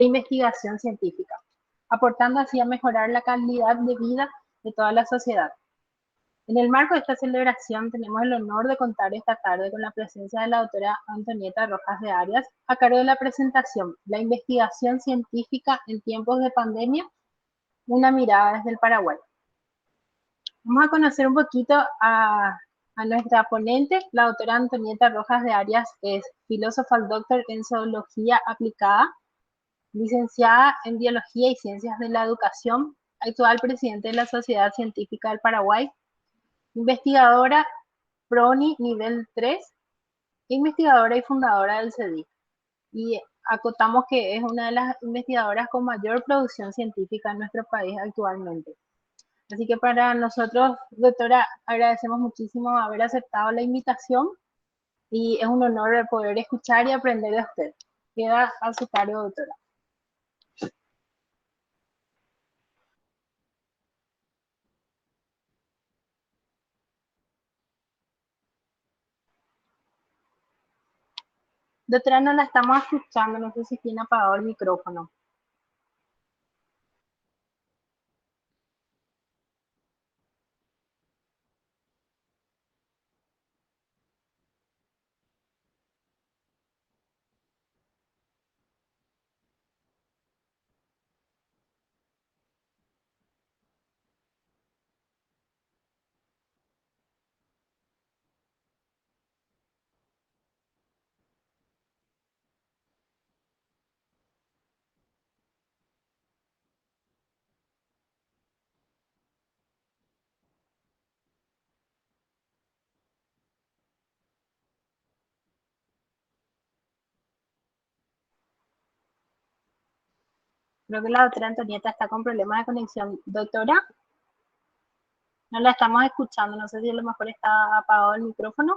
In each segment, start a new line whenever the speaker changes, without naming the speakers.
de investigación científica, aportando así a mejorar la calidad de vida de toda la sociedad. En el marco de esta celebración tenemos el honor de contar esta tarde con la presencia de la doctora Antonieta Rojas de Arias, a cargo de la presentación La investigación científica en tiempos de pandemia, una mirada desde el Paraguay. Vamos a conocer un poquito a nuestra ponente. La doctora Antonieta Rojas de Arias es filósofa doctor en zoología aplicada, licenciada en biología y ciencias de la educación, actual presidente de la Sociedad Científica del Paraguay, investigadora PRONI nivel 3, investigadora y fundadora del CEDIC. Y acotamos que es una de las investigadoras con mayor producción científica en nuestro país actualmente. Así que para nosotros, doctora, agradecemos muchísimo haber aceptado la invitación y es un honor poder escuchar y aprender de usted. Queda a su cargo, doctora. Doctora, no la estamos escuchando, no sé si tiene apagado el micrófono. Creo que la doctora Antonieta está con problemas de conexión. Doctora, no la estamos escuchando, no sé si a lo mejor está apagado el micrófono.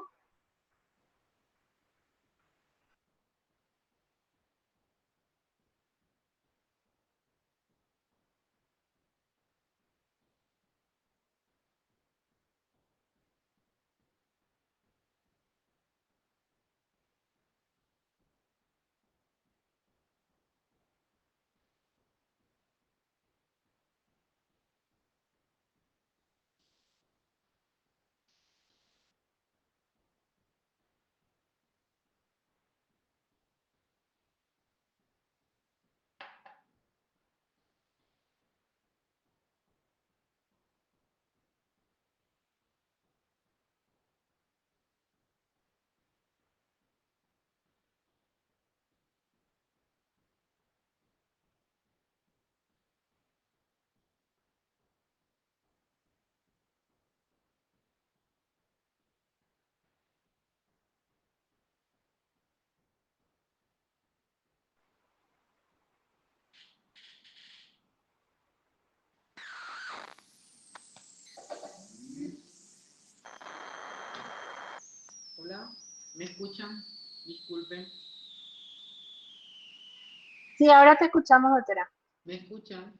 Hola, ¿me escuchan? Disculpen,
Sí, ahora te escuchamos, doctora.
¿me escuchan?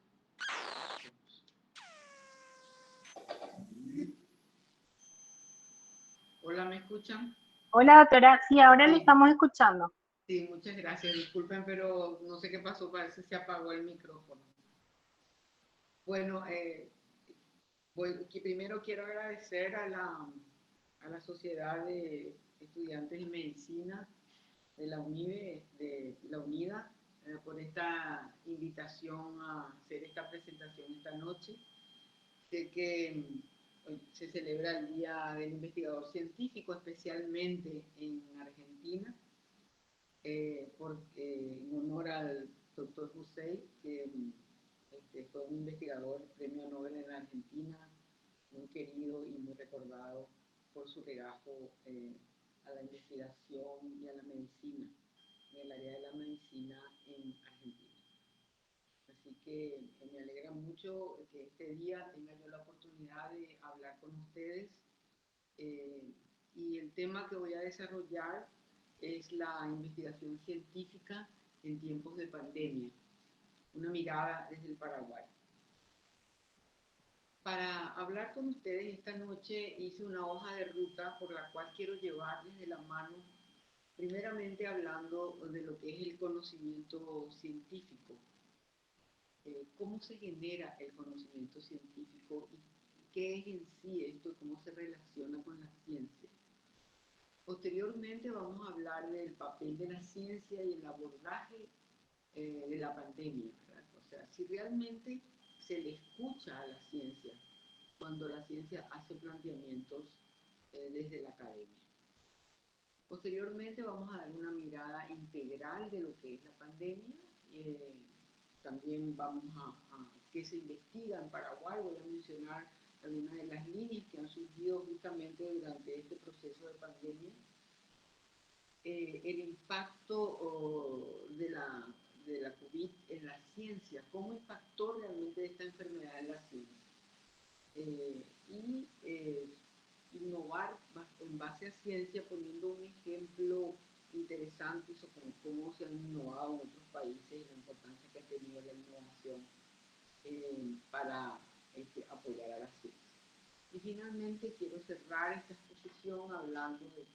Hola, ¿me escuchan?
Hola, doctora. Sí, ahora le
Sí,
estamos escuchando.
sí, muchas gracias. Disculpen, pero no sé qué pasó, parece que se apagó el micrófono. Bueno, primero quiero agradecer a la Sociedad de Estudiantes de Medicina de la UNIVE, de la UNIDA, por esta invitación a hacer esta presentación esta noche. Sé que hoy se celebra el Día del Investigador Científico, especialmente en Argentina, en honor al doctor Hussein, que fue un investigador, premio Nobel en Argentina, muy querido y muy recordado por su legajo a la investigación y a la medicina, en el área de la medicina en Argentina. Así que me alegra mucho que este día tenga yo la oportunidad de hablar con ustedes. eh, y el tema que voy a desarrollar es la investigación científica en tiempos de pandemia, una mirada desde el Paraguay. Para hablar con ustedes esta noche hice una hoja de ruta por la cual quiero llevarles de la mano Primeramente hablando de lo que es el conocimiento científico. ¿Cómo se genera el conocimiento científico y qué es en sí esto y cómo se relaciona con la ciencia? Posteriormente vamos a hablar del papel de la ciencia y el abordaje de la pandemia, ¿verdad? O sea, si realmente se le escucha a la ciencia cuando la ciencia hace planteamientos desde la academia. Posteriormente vamos a dar una mirada integral de lo que es la pandemia. También vamos a qué se investiga en Paraguay. Voy a mencionar algunas de las líneas que han surgido justamente durante este proceso de pandemia. El impacto de la COVID en la ciencia, cómo impactó realmente esta enfermedad en la ciencia. Y innovar en base a ciencia, poniendo un ejemplo interesante sobre cómo se han innovado en otros países y la importancia que ha tenido la innovación para apoyar a la ciencia. Y finalmente quiero cerrar esta exposición hablando de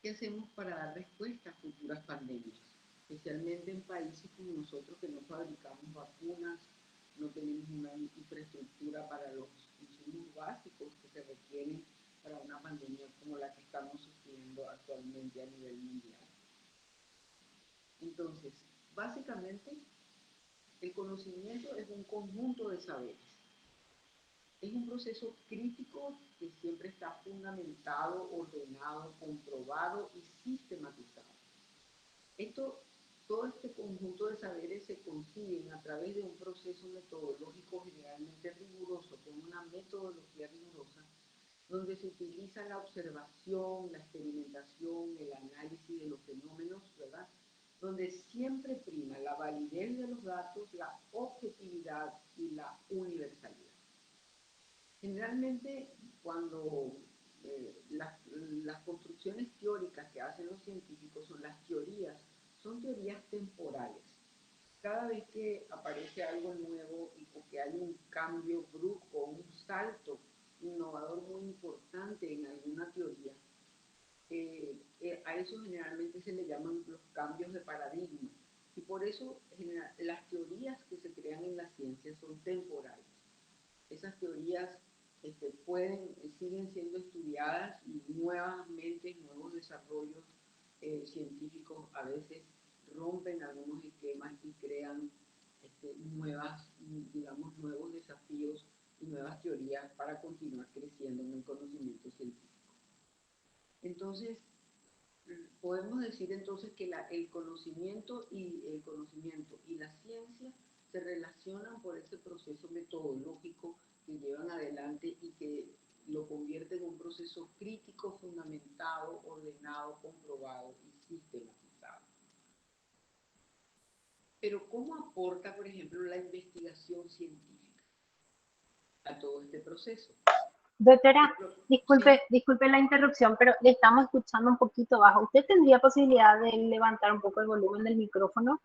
qué hacemos para dar respuesta a futuras pandemias, especialmente en países como nosotros que no fabricamos vacunas, no tenemos una infraestructura para los insumos básicos que se requieren para una pandemia como la que estamos sufriendo actualmente a nivel mundial. Entonces, básicamente, el conocimiento es un conjunto de saberes. Es un proceso crítico que siempre está fundamentado, ordenado, comprobado y sistematizado. Todo este conjunto de saberes se consiguen a través de un proceso metodológico generalmente riguroso, con una metodología rigurosa, donde se utiliza la observación, la experimentación, el análisis de los fenómenos, ¿verdad? Donde siempre prima la validez de los datos, la objetividad y la universalidad. Generalmente, cuando las construcciones teóricas que hacen los científicos son teorías temporales. Cada vez que aparece algo nuevo o que hay un cambio brusco, un salto innovador muy importante en alguna teoría, a eso generalmente se le llaman los cambios de paradigma. Y por eso las teorías que se crean en la ciencia son temporales. Esas teorías siguen siendo estudiadas y nuevas mentes, nuevos desarrollos científicos a veces rompen algunos esquemas y crean nuevos desafíos y nuevas teorías para continuar creciendo en el conocimiento científico. Entonces, podemos decir entonces que el conocimiento y la ciencia se relacionan por ese proceso metodológico que llevan adelante y que lo convierte en un proceso crítico, fundamentado, ordenado, comprobado y sistematizado. Pero ¿cómo aporta, por ejemplo, la investigación científica a todo este proceso?
Doctora,
Sí.
disculpe la interrupción, pero le estamos escuchando un poquito bajo. ¿Usted tendría posibilidad de levantar un poco el volumen del micrófono?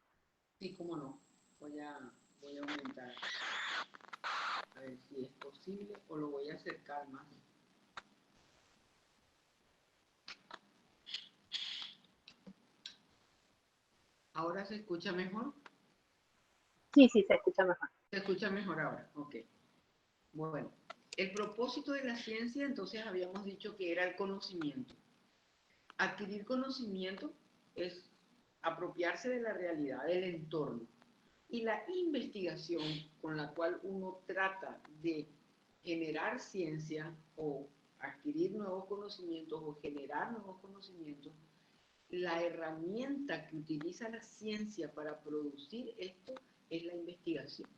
Sí, cómo no. Voy a aumentar. A ver si es posible o lo voy a acercar más. ¿Ahora se escucha mejor?
Sí, se escucha mejor.
Se escucha mejor ahora, ok. Bueno, el propósito de la ciencia entonces habíamos dicho que era el conocimiento. Adquirir conocimiento es apropiarse de la realidad, del entorno. Y la investigación con la cual uno trata de generar ciencia o adquirir nuevos conocimientos o generar nuevos conocimientos, la herramienta que utiliza la ciencia para producir esto es la investigación.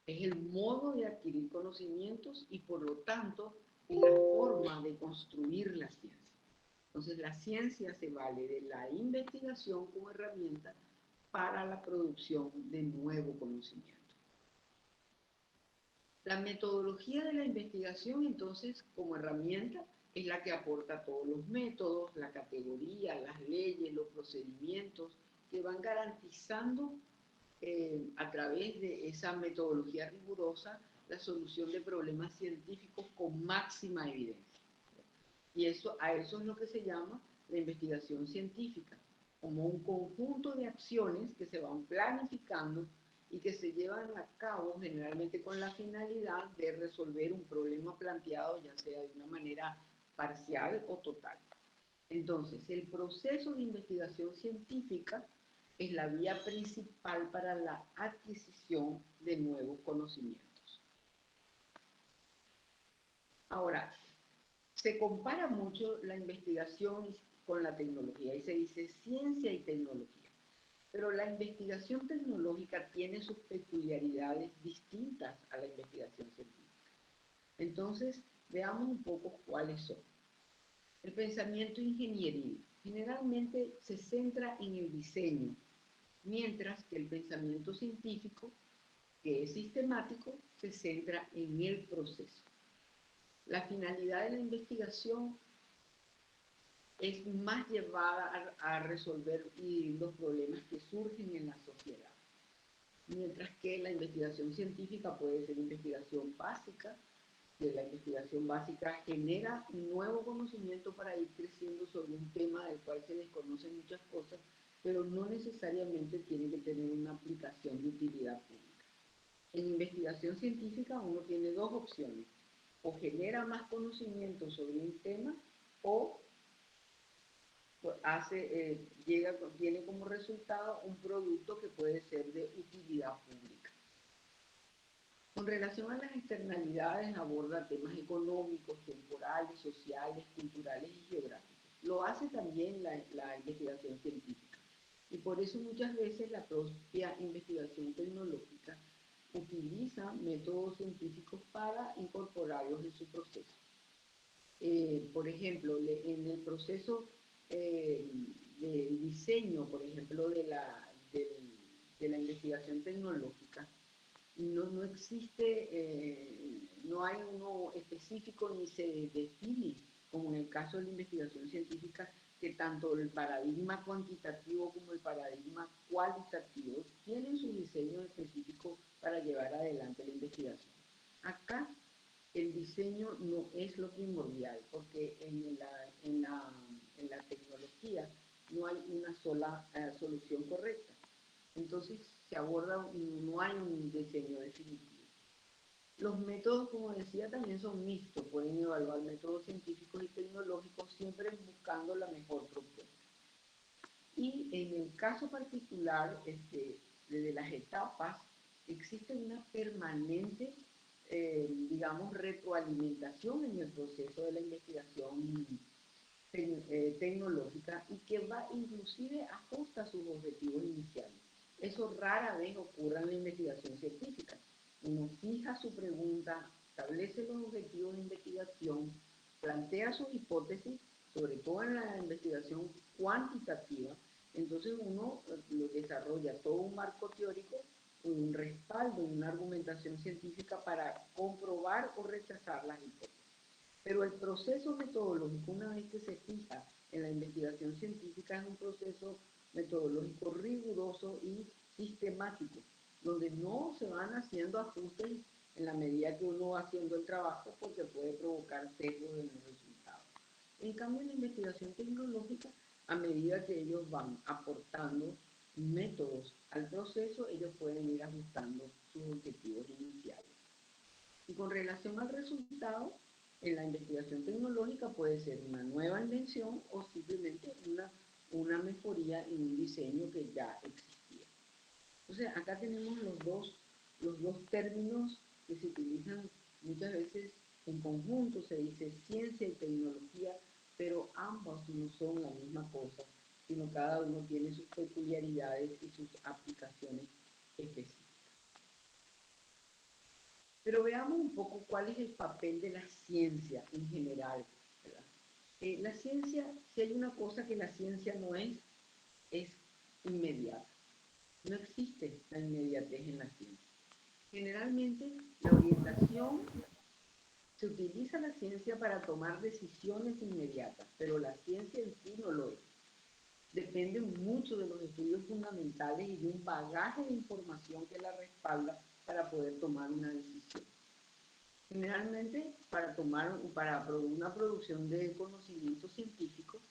Es el modo de adquirir conocimientos y por lo tanto es la forma de construir la ciencia. Entonces la ciencia se vale de la investigación como herramienta para la producción de nuevo conocimiento. La metodología de la investigación, entonces, como herramienta, es la que aporta todos los métodos, la categoría, las leyes, los procedimientos que van garantizando a través de esa metodología rigurosa la solución de problemas científicos con máxima evidencia. Y a eso es lo que se llama la investigación científica como un conjunto de acciones que se van planificando y que se llevan a cabo generalmente con la finalidad de resolver un problema planteado, ya sea de una manera parcial o total. Entonces, el proceso de investigación científica es la vía principal para la adquisición de nuevos conocimientos. Ahora, se compara mucho la investigación con la tecnología y se dice ciencia y tecnología, pero la investigación tecnológica tiene sus peculiaridades distintas a la investigación científica. Entonces, veamos un poco cuáles son. El pensamiento ingenieril generalmente se centra en el diseño, mientras que el pensamiento científico, que es sistemático, se centra en el proceso. La finalidad de la investigación es más llevada a resolver los problemas que surgen en la sociedad, mientras que la investigación científica puede ser investigación básica, que la investigación básica genera un nuevo conocimiento para ir creciendo sobre un tema del cual se desconocen muchas cosas, pero no necesariamente tiene que tener una aplicación de utilidad pública. En investigación científica uno tiene dos opciones: o genera más conocimiento sobre un tema o tiene como resultado un producto que puede ser de utilidad pública. Con relación a las externalidades, aborda temas económicos, temporales, sociales, culturales y geográficos. Lo hace también la investigación científica. Y por eso muchas veces la propia investigación tecnológica utiliza métodos científicos para incorporarlos en su proceso. Por ejemplo, en el proceso del diseño, por ejemplo, de la investigación tecnológica, no existe, no hay uno específico ni se define, como en el caso de la investigación científica, que tanto el paradigma cuantitativo como el paradigma cualitativo tienen su diseño específico para llevar adelante la investigación. Acá el diseño no es lo primordial, porque en la tecnología no hay una sola solución correcta. Entonces se aborda, no hay un diseño definitivo. Los métodos, como decía, también son mixtos, pueden evaluar métodos científicos y tecnológicos siempre buscando la mejor propuesta. Y en el caso particular, desde las etapas, existe una permanente, digamos, retroalimentación en el proceso de la investigación tecnológica y que va inclusive ajusta sus objetivos iniciales. Eso rara vez ocurre en la investigación científica. Uno fija su pregunta, establece los objetivos de investigación, plantea sus hipótesis, sobre todo en la investigación cuantitativa. Entonces uno desarrolla todo un marco teórico, un respaldo, una argumentación científica para comprobar o rechazar las hipótesis. Pero el proceso metodológico, una vez que se fija en la investigación científica, es un proceso metodológico riguroso y sistemático, donde no se van haciendo ajustes en la medida que uno va haciendo el trabajo, porque puede provocar sesgos en los resultados. En cambio, en la investigación tecnológica, a medida que ellos van aportando métodos al proceso, ellos pueden ir ajustando sus objetivos iniciales. Y con relación al resultado, en la investigación tecnológica puede ser una nueva invención o simplemente una mejoría en un diseño que ya existía. Entonces, acá tenemos los dos términos que se utilizan muchas veces en conjunto, se dice ciencia y tecnología, pero ambos no son la misma cosa, sino cada uno tiene sus peculiaridades y sus aplicaciones específicas. Pero veamos un poco cuál es el papel de la ciencia en general, ¿verdad? La ciencia, si hay una cosa que la ciencia no es inmediata. No existe la inmediatez en la ciencia. Generalmente, la orientación, se utiliza la ciencia para tomar decisiones inmediatas, pero la ciencia en sí no lo es. Depende mucho de los estudios fundamentales y de un bagaje de información que la respalda para poder tomar una decisión. Generalmente, para una producción de conocimiento científico,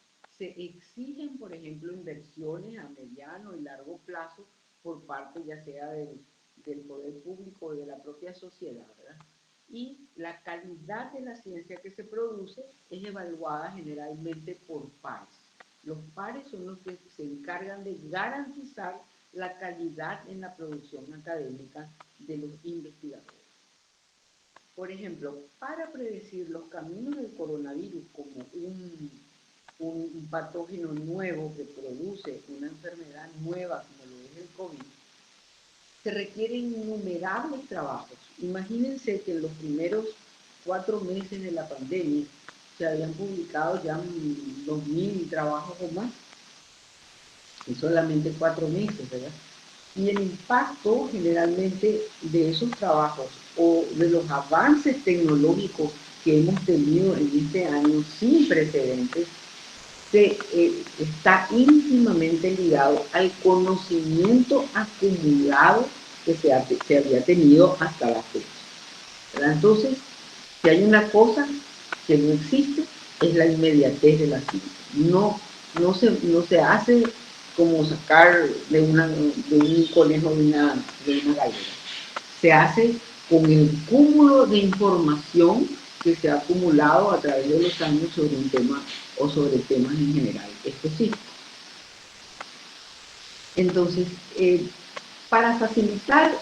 se exigen, por ejemplo, inversiones a mediano y largo plazo por parte ya sea del poder público o de la propia sociedad, ¿verdad? Y la calidad de la ciencia que se produce es evaluada generalmente por pares. Los pares son los que se encargan de garantizar la calidad en la producción académica de los investigadores. Por ejemplo, para predecir los caminos del coronavirus como un patógeno nuevo que produce una enfermedad nueva como lo es el COVID, se requieren innumerables trabajos. Imagínense que en los primeros 4 meses de la pandemia se habían publicado ya 2000 trabajos o más en solamente 4 meses, ¿verdad? Y el impacto generalmente de esos trabajos o de los avances tecnológicos que hemos tenido en este año sin precedentes está íntimamente ligado al conocimiento acumulado que se había tenido hasta la fecha, ¿verdad? Entonces, si hay una cosa que no existe, es la inmediatez de la ciencia. No se hace como sacar de un conejo de una gallina. Se hace con el cúmulo de información que se ha acumulado a través de los años sobre un tema o sobre temas en general específicos. Entonces, para facilitar,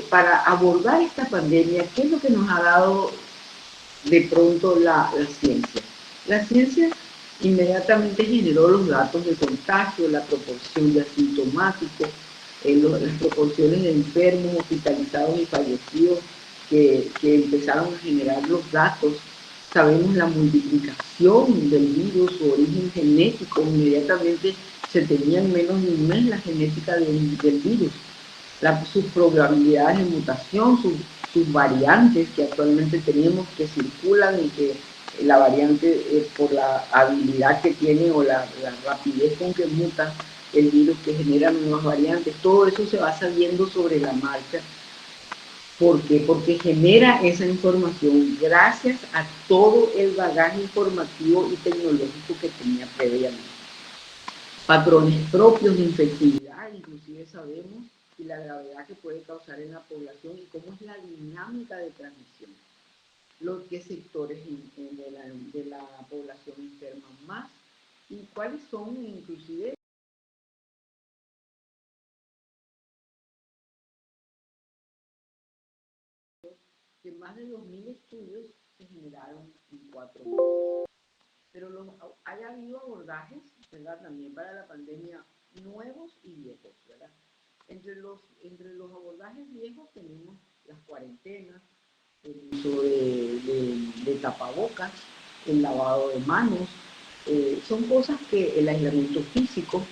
para abordar esta pandemia, ¿qué es lo que nos ha dado de pronto la ciencia? La ciencia inmediatamente generó los datos de contagio, la proporción de asintomáticos, las proporciones de enfermos, hospitalizados y fallecidos que empezaron a generar los datos. Sabemos la multiplicación del virus, su origen genético, inmediatamente se tenía en menos de un mes la genética del virus, sus probabilidades de mutación, sus variantes que actualmente tenemos que circulan y que la variante por la habilidad que tiene o la rapidez con que muta el virus que genera nuevas variantes, todo eso se va sabiendo sobre la marcha. ¿Por qué? Porque genera esa información gracias a todo el bagaje informativo y tecnológico que tenía previamente. Patrones propios de infectividad, inclusive sabemos, y la gravedad que puede causar en la población y cómo es la dinámica de transmisión. Qué sectores de la población enferman más y cuáles son inclusive que más de 2000 estudios se generaron en 4 meses. Pero haya habido abordajes, ¿verdad? También para la pandemia, nuevos y viejos, ¿verdad? Entre los abordajes viejos tenemos las cuarentenas, el uso de tapabocas, el lavado de manos, son cosas que el aislamiento físico,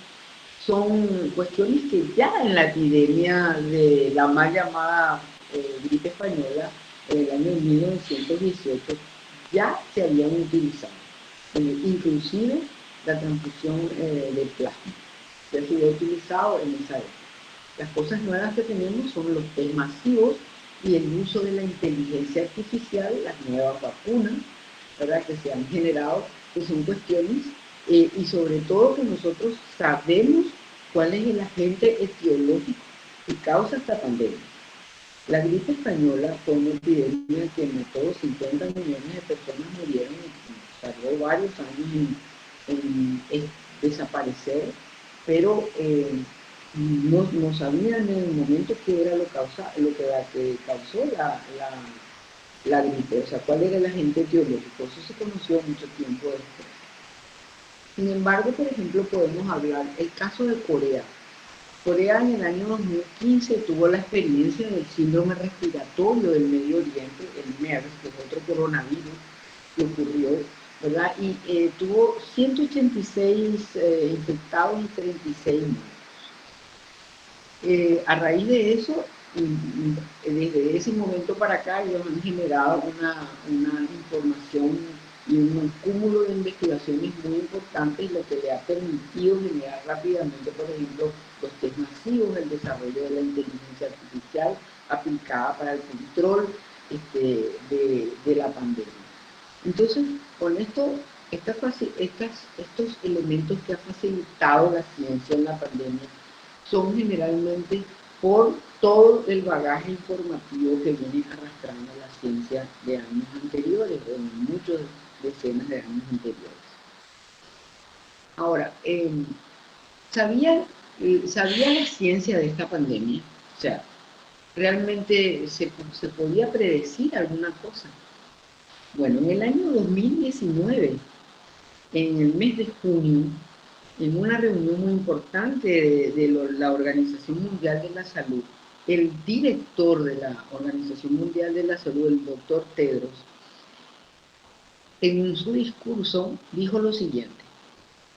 son cuestiones que ya en la epidemia de la mal llamada gripe española en el año 1918 ya se habían utilizado, inclusive la transfusión de plasma ya se había utilizado en esa época. Las cosas nuevas que tenemos son los test masivos y el uso de la inteligencia artificial, las nuevas vacunas, ¿verdad?, que se han generado, que son cuestiones, y sobre todo que nosotros sabemos cuál es el agente etiológico que causa esta pandemia. La gripe española fue una epidemia que mató 50 millones de personas, murieron y tardó varios años en desaparecer, pero no sabían en el momento qué era lo que causó la gripe, o sea, cuál era el agente etiológico. Eso se conoció mucho tiempo después. Sin embargo, por ejemplo, podemos hablar el caso de Corea. Corea en el año 2015 tuvo la experiencia del síndrome respiratorio del Medio Oriente, el MERS, que es otro coronavirus que ocurrió, ¿verdad? Y tuvo 186 infectados y 36 muertos. A raíz de eso, desde ese momento para acá, ellos han generado una información y un cúmulo de investigaciones muy importantes, lo que le ha permitido generar rápidamente, por ejemplo, los test masivos, el desarrollo de la inteligencia artificial aplicada para el control de la pandemia. Entonces, con esto estos elementos que ha facilitado la ciencia en la pandemia son generalmente por todo el bagaje informativo que viene arrastrando la ciencia de años anteriores, o en muchas decenas de años anteriores. Ahora, ¿sabía la ciencia de esta pandemia? O sea, ¿realmente se podía predecir alguna cosa? Bueno, en el año 2019, en el mes de junio, en una reunión muy importante de la Organización Mundial de la Salud, el director de la Organización Mundial de la Salud, el doctor Tedros, en su discurso dijo lo siguiente: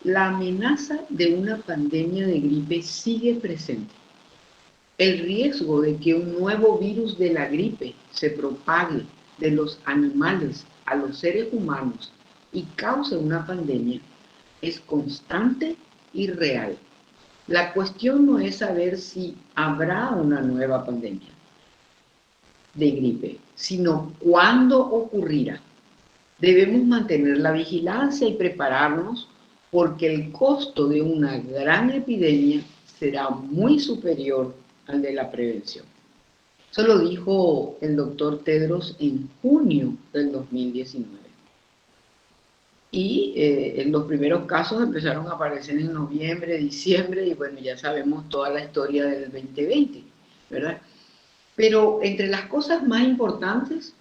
la amenaza de una pandemia de gripe sigue presente. El riesgo de que un nuevo virus de la gripe se propague de los animales a los seres humanos y cause una pandemia es constante y real. La cuestión no es saber si habrá una nueva pandemia de gripe, sino cuándo ocurrirá. Debemos mantener la vigilancia y prepararnos porque el costo de una gran epidemia será muy superior al de la prevención. Eso lo dijo el doctor Tedros en junio del 2019. Y los primeros casos empezaron a aparecer en noviembre, diciembre, y bueno, ya sabemos toda la historia del 2020, ¿verdad? Pero entre las cosas más importantes,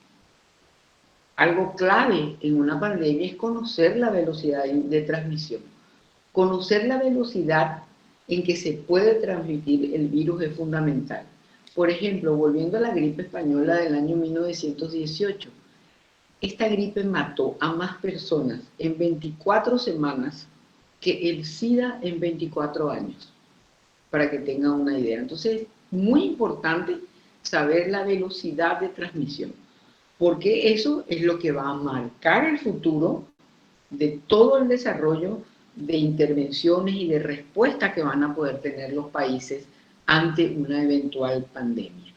algo clave en una pandemia es conocer la velocidad de transmisión. Conocer la velocidad en que se puede transmitir el virus es fundamental. Por ejemplo, volviendo a la gripe española del año 1918, esta gripe mató a más personas en 24 semanas que el SIDA en 24 años, para que tengan una idea. Entonces, muy importante saber la velocidad de transmisión, porque eso es lo que va a marcar el futuro de todo el desarrollo de intervenciones y de respuesta que van a poder tener los países ante una eventual pandemia.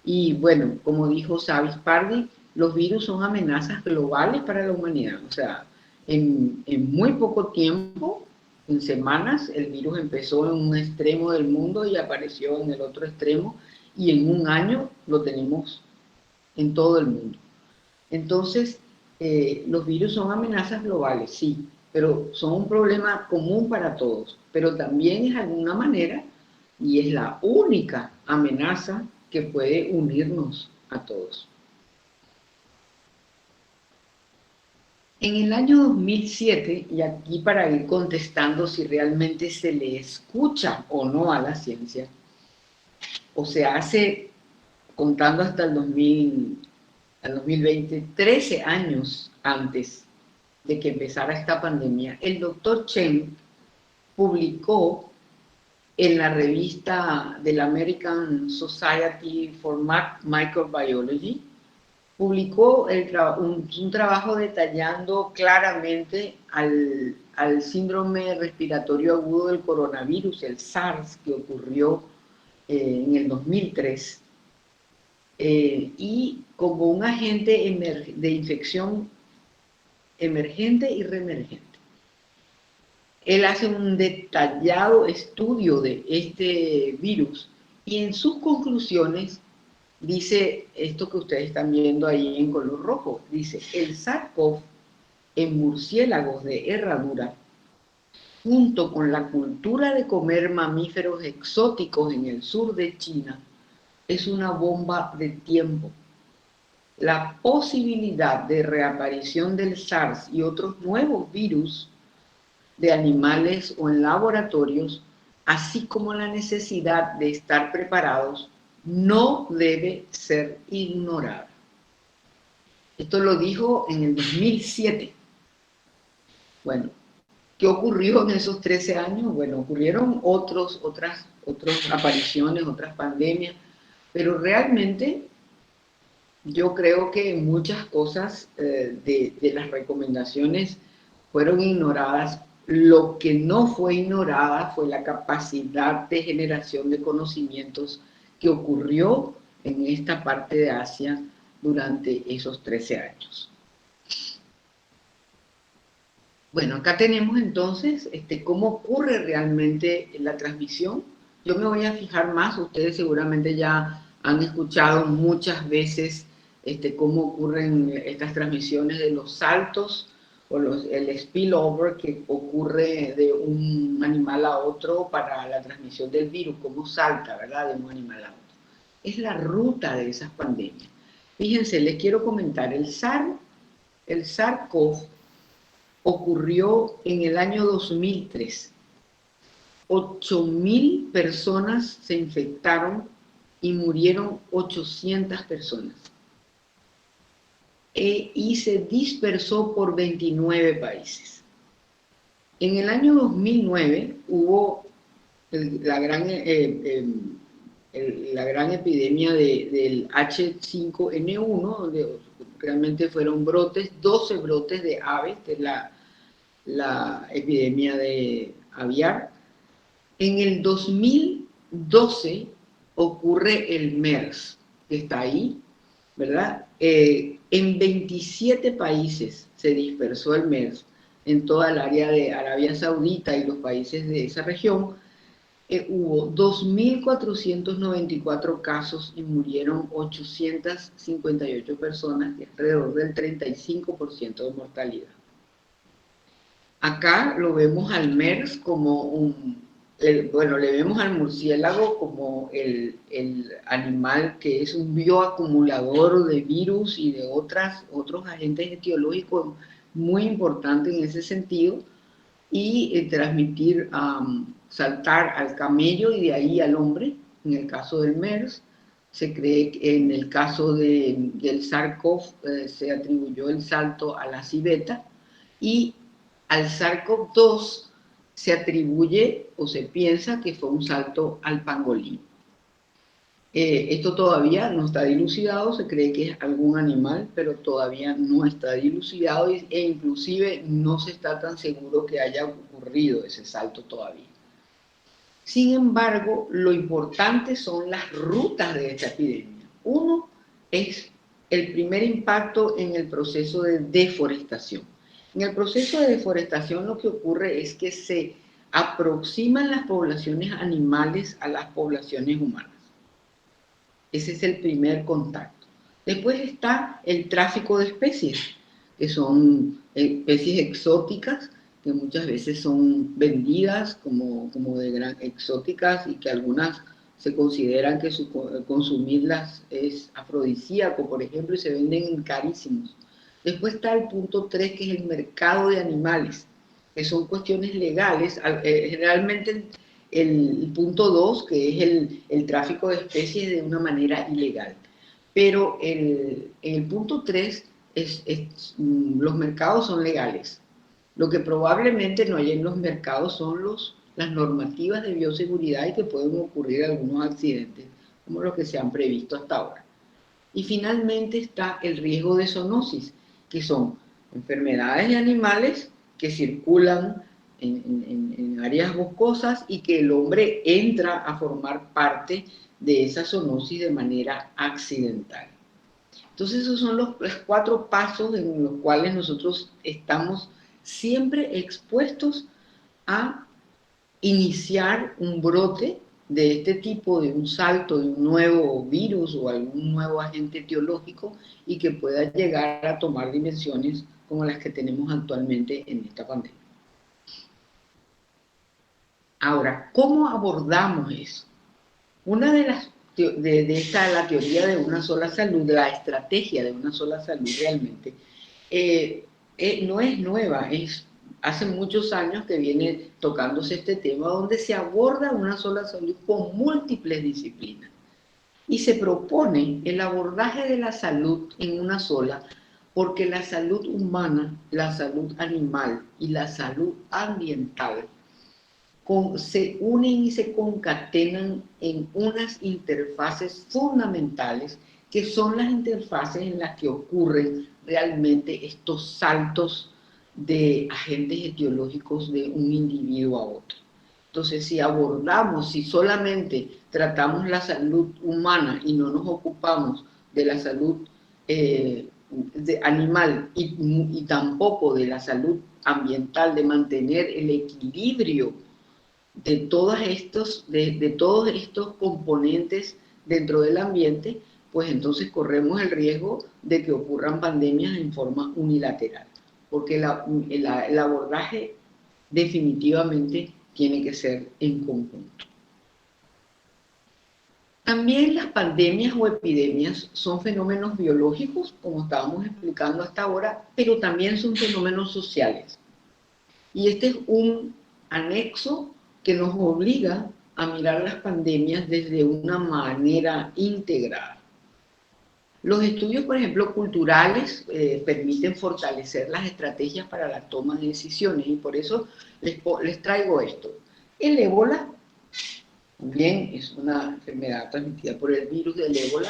Y bueno, como dijo Savis Pardi, los virus son amenazas globales para la humanidad. O sea, en muy poco tiempo, en semanas, el virus empezó en un extremo del mundo y apareció en el otro extremo, y en un año lo tenemos en todo el mundo. Entonces, los virus son amenazas globales, sí, pero son un problema común para todos, pero también es alguna manera, y es la única amenaza que puede unirnos a todos. En el año 2007, y aquí para ir contestando si realmente se le escucha o no a la ciencia, o se hace, contando hasta el 2020, 13 años antes de que empezara esta pandemia, el doctor Chen publicó en la revista del American Society for Microbiology, publicó un trabajo detallando claramente al síndrome respiratorio agudo del coronavirus, el SARS, que ocurrió en el 2003, y como un agente de infección emergente y reemergente. Él hace un detallado estudio de este virus y en sus conclusiones dice esto que ustedes están viendo ahí en color rojo. Dice: el SARS-CoV en murciélagos de herradura, junto con la cultura de comer mamíferos exóticos en el sur de China, es una bomba de tiempo. La posibilidad de reaparición del SARS y otros nuevos virus de animales o en laboratorios, así como la necesidad de estar preparados, no debe ser ignorada. Esto lo dijo en el 2007. Bueno, ¿qué ocurrió en esos 13 años? Bueno, ocurrieron otras apariciones, otras pandemias, pero realmente yo creo que muchas cosas de las recomendaciones fueron ignoradas. Lo que no fue ignorada fue la capacidad de generación de conocimientos que ocurrió en esta parte de Asia durante esos 13 años. Bueno, acá tenemos entonces cómo ocurre realmente la transmisión. Yo me voy a fijar más, ustedes seguramente ya han escuchado muchas veces cómo ocurren estas transmisiones de los saltos o el spillover que ocurre de un animal a otro para la transmisión del virus, cómo salta, ¿verdad?, de un animal a otro. Es la ruta de esas pandemias. Fíjense, les quiero comentar, el SARS-CoV ocurrió en el año 2003. 8.000 personas se infectaron y murieron 800 personas. Y se dispersó por 29 países. En el año 2009 hubo la gran epidemia del H5N1, donde realmente fueron brotes, 12 brotes de aves, de la epidemia de aviar. En el 2012 ocurre el MERS, que está ahí, ¿verdad? En 27 países se dispersó el MERS, en toda el área de Arabia Saudita y los países de esa región. Hubo 2.494 casos y murieron 858 personas, alrededor del 35% de mortalidad. Acá lo vemos al MERS como bueno, le vemos al murciélago como el animal que es un bioacumulador de virus y de otros agentes etiológicos muy importantes en ese sentido, y transmitir, saltar al camello y de ahí al hombre, en el caso del MERS. Se cree que en el caso del SARS-CoV se atribuyó el salto a la civeta, y al SARS-CoV-2 se atribuye o se piensa que fue un salto al pangolín. Esto todavía no está dilucidado, se cree que es algún animal, pero todavía no está dilucidado, e inclusive no se está tan seguro que haya ocurrido ese salto todavía. Sin embargo, lo importante son las rutas de esta epidemia. Uno es el primer impacto en el proceso de deforestación. En el proceso de deforestación lo que ocurre es que se aproximan las poblaciones animales a las poblaciones humanas. Ese es el primer contacto. Después está el tráfico de especies, que son especies exóticas, que muchas veces son vendidas como de gran exóticas, y que algunas se consideran que consumirlas es afrodisíaco, por ejemplo, y se venden carísimos. Después está el punto 3, que es el mercado de animales, que son cuestiones legales. Generalmente el punto 2, que es el tráfico de especies de una manera ilegal. Pero el punto 3, los mercados son legales. Lo que probablemente no hay en los mercados son las normativas de bioseguridad, y que pueden ocurrir algunos accidentes, como los que se han previsto hasta ahora. Y finalmente está el riesgo de zoonosis, que son enfermedades de animales que circulan en áreas boscosas y que el hombre entra a formar parte de esa zoonosis de manera accidental. Entonces esos son los 4 pasos en los cuales nosotros estamos siempre expuestos a iniciar un brote de este tipo, de un salto de un nuevo virus o algún nuevo agente etiológico, y que pueda llegar a tomar dimensiones como las que tenemos actualmente en esta pandemia. Ahora, ¿cómo abordamos eso? Una de las la teoría de una sola salud, la estrategia de una sola salud realmente, no es nueva, hace muchos años que viene tocándose este tema, donde se aborda una sola salud con múltiples disciplinas. Y se propone el abordaje de la salud en una sola, porque la salud humana, la salud animal y la salud ambiental se unen y se concatenan en unas interfaces fundamentales, que son las interfaces en las que ocurren realmente estos saltos de agentes etiológicos de un individuo a otro. Entonces, si solamente tratamos la salud humana y no nos ocupamos de la salud animal y tampoco de la salud ambiental, de mantener el equilibrio de todos estos componentes dentro del ambiente, pues entonces corremos el riesgo de que ocurran pandemias en forma unilateral, porque el abordaje definitivamente tiene que ser en conjunto. También las pandemias o epidemias son fenómenos biológicos, como estábamos explicando hasta ahora, pero también son fenómenos sociales. Y este es un anexo que nos obliga a mirar las pandemias desde una manera integrada. Los estudios, por ejemplo, culturales permiten fortalecer las estrategias para la toma de decisiones y por eso les traigo esto. El ébola también es una enfermedad transmitida por el virus del ébola,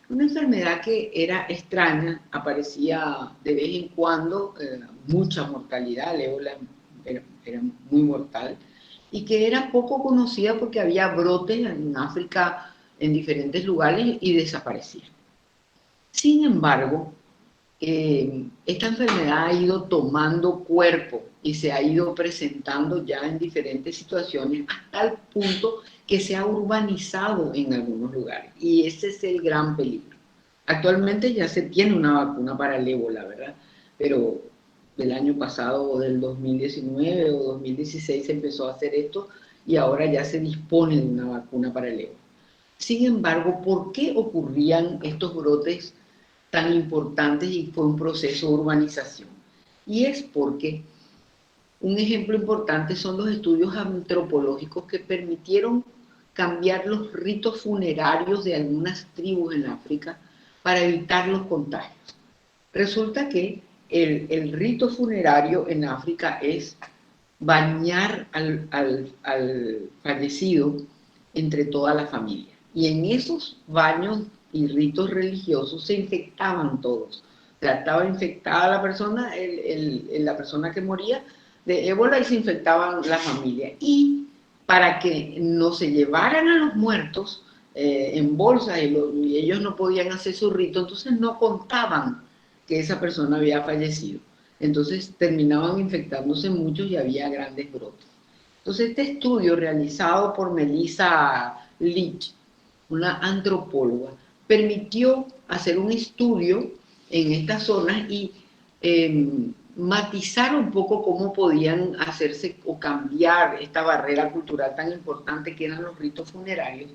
una enfermedad que era extraña, aparecía de vez en cuando, mucha mortalidad, el ébola era muy mortal, y que era poco conocida porque había brotes en África en diferentes lugares y desaparecía. Sin embargo, esta enfermedad ha ido tomando cuerpo y se ha ido presentando ya en diferentes situaciones hasta el punto que se ha urbanizado en algunos lugares. Y ese es el gran peligro. Actualmente ya se tiene una vacuna para el ébola, ¿verdad? Pero del año pasado o del 2019 o 2016 se empezó a hacer esto y ahora ya se dispone de una vacuna para el ébola. Sin embargo, ¿por qué ocurrían estos brotes tan importantes y fue un proceso de urbanización? Y es porque un ejemplo importante son los estudios antropológicos que permitieron cambiar los ritos funerarios de algunas tribus en África para evitar los contagios. Resulta que el rito funerario en África es bañar al fallecido entre toda la familia. Y en esos baños y ritos religiosos se infectaban todos. Estaba infectada la persona que moría de ébola y se infectaban la familia. Y para que no se llevaran a los muertos en bolsas y ellos no podían hacer su rito, entonces no contaban que esa persona había fallecido. Entonces terminaban infectándose muchos y había grandes brotes. Entonces este estudio realizado por Melissa Leach, una antropóloga, permitió hacer un estudio en estas zonas y matizar un poco cómo podían hacerse o cambiar esta barrera cultural tan importante que eran los ritos funerarios,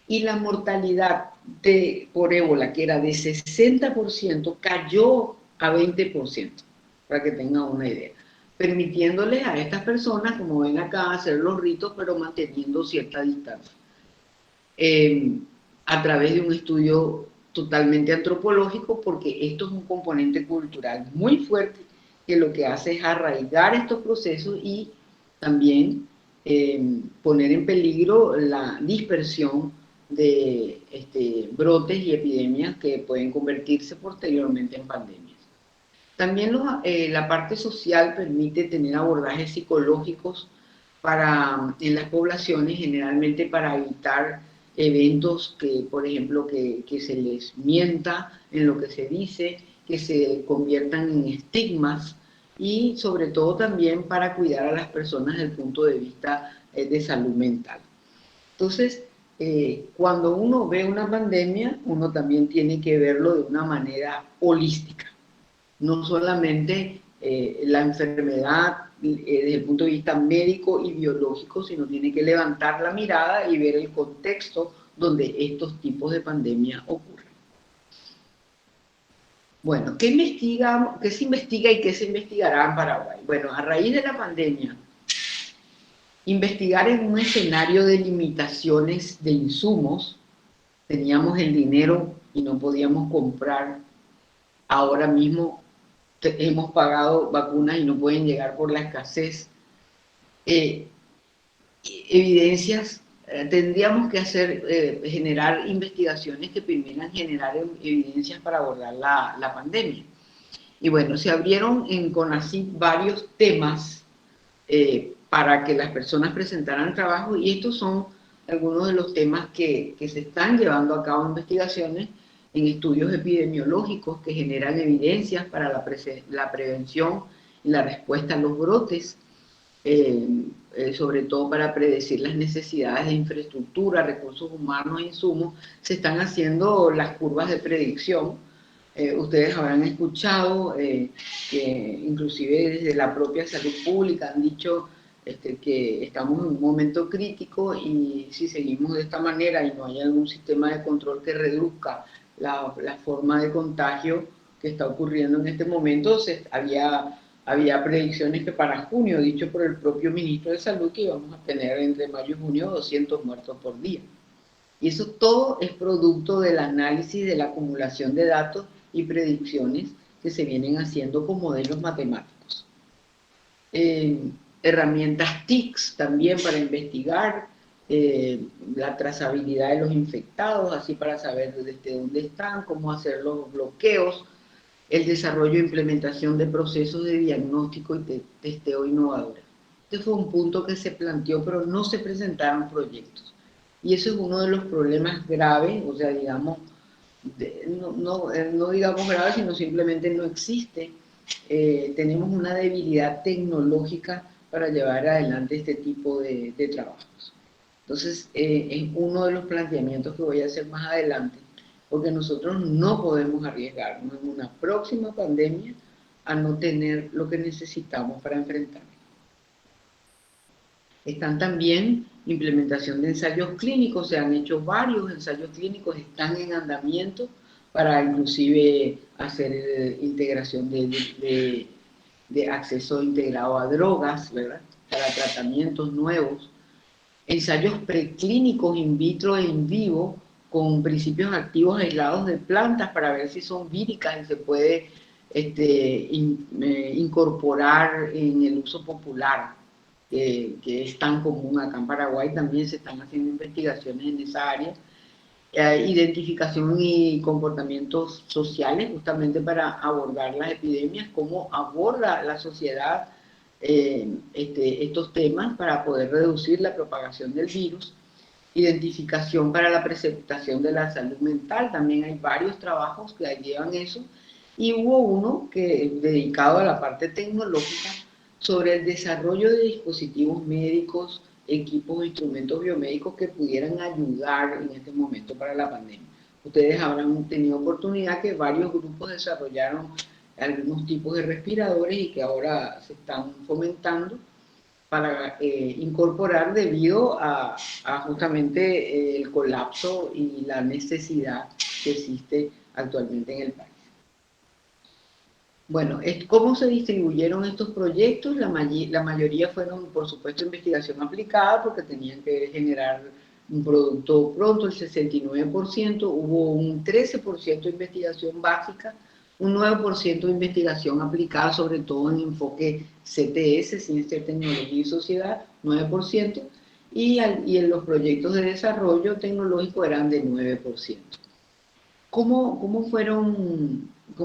y la mortalidad por ébola, que era de 60%, cayó a 20%, para que tengan una idea, permitiéndoles a estas personas, como ven acá, hacer los ritos, pero manteniendo cierta distancia. A través de un estudio totalmente antropológico, porque esto es un componente cultural muy fuerte, que lo que hace es arraigar estos procesos y también poner en peligro la dispersión de brotes y epidemias que pueden convertirse posteriormente en pandemias. También la parte social permite tener abordajes psicológicos en las poblaciones, generalmente para evitar eventos que, por ejemplo, que se les mienta en lo que se dice, que se conviertan en estigmas y sobre todo también para cuidar a las personas desde el punto de vista de salud mental. Entonces, cuando uno ve una pandemia, uno también tiene que verlo de una manera holística. No solamente la enfermedad desde el punto de vista médico y biológico, sino tiene que levantar la mirada y ver el contexto donde estos tipos de pandemia ocurren. Bueno, ¿qué se investiga y qué se investigará en Paraguay? Bueno, a raíz de la pandemia, investigar en un escenario de limitaciones de insumos, teníamos el dinero y no podíamos comprar. Ahora mismo hemos pagado vacunas y no pueden llegar por la escasez. Evidencias, tendríamos que generar investigaciones que permitan generar evidencias para abordar la pandemia. Y bueno, se abrieron en CONACYT varios temas para que las personas presentaran trabajo y estos son algunos de los temas que se están llevando a cabo investigaciones en estudios epidemiológicos que generan evidencias para la prevención y la respuesta a los brotes, sobre todo para predecir las necesidades de infraestructura, recursos humanos e insumos. Se están haciendo las curvas de predicción. Ustedes habrán escuchado que inclusive desde la propia salud pública han dicho que estamos en un momento crítico y si seguimos de esta manera y no hay algún sistema de control que reduzca la forma de contagio que está ocurriendo en este momento, había predicciones que para junio, dicho por el propio ministro de Salud, que íbamos a tener entre mayo y junio 200 muertos por día. Y eso todo es producto del análisis, de la acumulación de datos y predicciones que se vienen haciendo con modelos matemáticos. Herramientas TICS también para investigar la trazabilidad de los infectados, así para saber desde dónde están, cómo hacer los bloqueos, el desarrollo e implementación de procesos de diagnóstico y de testeo innovadores. Este fue un punto que se planteó, pero no se presentaron proyectos. Y eso es uno de los problemas graves, o sea, digamos, no digamos grave, sino simplemente no existe. Tenemos una debilidad tecnológica para llevar adelante este tipo de trabajos. Entonces, es uno de los planteamientos que voy a hacer más adelante, porque nosotros no podemos arriesgarnos en una próxima pandemia a no tener lo que necesitamos para enfrentarla. Están también implementación de ensayos clínicos, se han hecho varios ensayos clínicos, están en andamiento para inclusive hacer integración de acceso integrado a drogas, ¿verdad? Para tratamientos nuevos. Ensayos preclínicos in vitro e in vivo con principios activos aislados de plantas para ver si son víricas y se puede incorporar en el uso popular, que es tan común acá en Paraguay. También se están haciendo investigaciones en esa área. Identificación y comportamientos sociales, justamente para abordar las epidemias, cómo aborda la sociedad estos temas para poder reducir la propagación del virus. Identificación para la presentación de la salud mental, también hay varios trabajos que llevan eso, y hubo uno que dedicado a la parte tecnológica sobre el desarrollo de dispositivos médicos, equipos, instrumentos biomédicos que pudieran ayudar en este momento para la pandemia. Ustedes habrán tenido oportunidad que varios grupos desarrollaron algunos tipos de respiradores y que ahora se están fomentando para incorporar debido a justamente el colapso y la necesidad que existe actualmente en el país. Bueno, ¿cómo se distribuyeron estos proyectos? La mayoría fueron, por supuesto, investigación aplicada porque tenían que generar un producto pronto, el 69%, hubo un 13% de investigación básica, un 9% de investigación aplicada, sobre todo en enfoque CTS, Ciencia, Tecnología y Sociedad, 9%, y en los proyectos de desarrollo tecnológico eran de 9%. ¿Cómo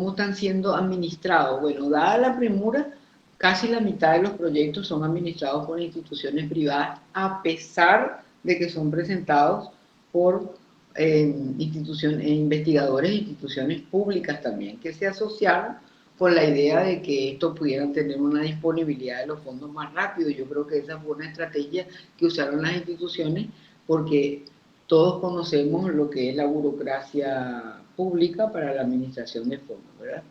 están siendo administrados? Bueno, dada la premura, casi la mitad de los proyectos son administrados por instituciones privadas, a pesar de que son presentados por investigadores e instituciones públicas también, que se asociaron con la idea de que estos pudieran tener una disponibilidad de los fondos más rápido. Yo creo que esa fue una estrategia que usaron las instituciones, porque todos conocemos lo que es la burocracia pública para la administración de fondos, ¿verdad?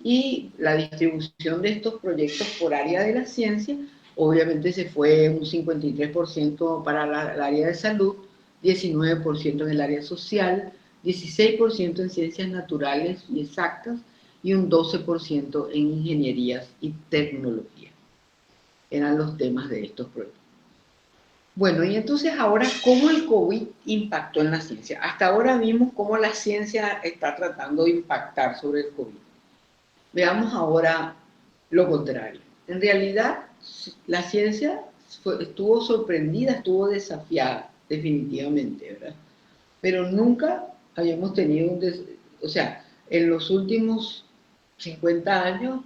Y la distribución de estos proyectos por área de la ciencia, obviamente se fue un 53% para el área de salud, 19% en el área social, 16% en ciencias naturales y exactas y un 12% en ingenierías y tecnología. Eran los temas de estos proyectos. Bueno, y entonces ahora, ¿cómo el COVID impactó en la ciencia? Hasta ahora vimos cómo la ciencia está tratando de impactar sobre el COVID. Veamos ahora lo contrario. En realidad, la ciencia estuvo sorprendida, estuvo desafiada, definitivamente, ¿verdad? Pero nunca habíamos tenido o sea, en los últimos 50 años,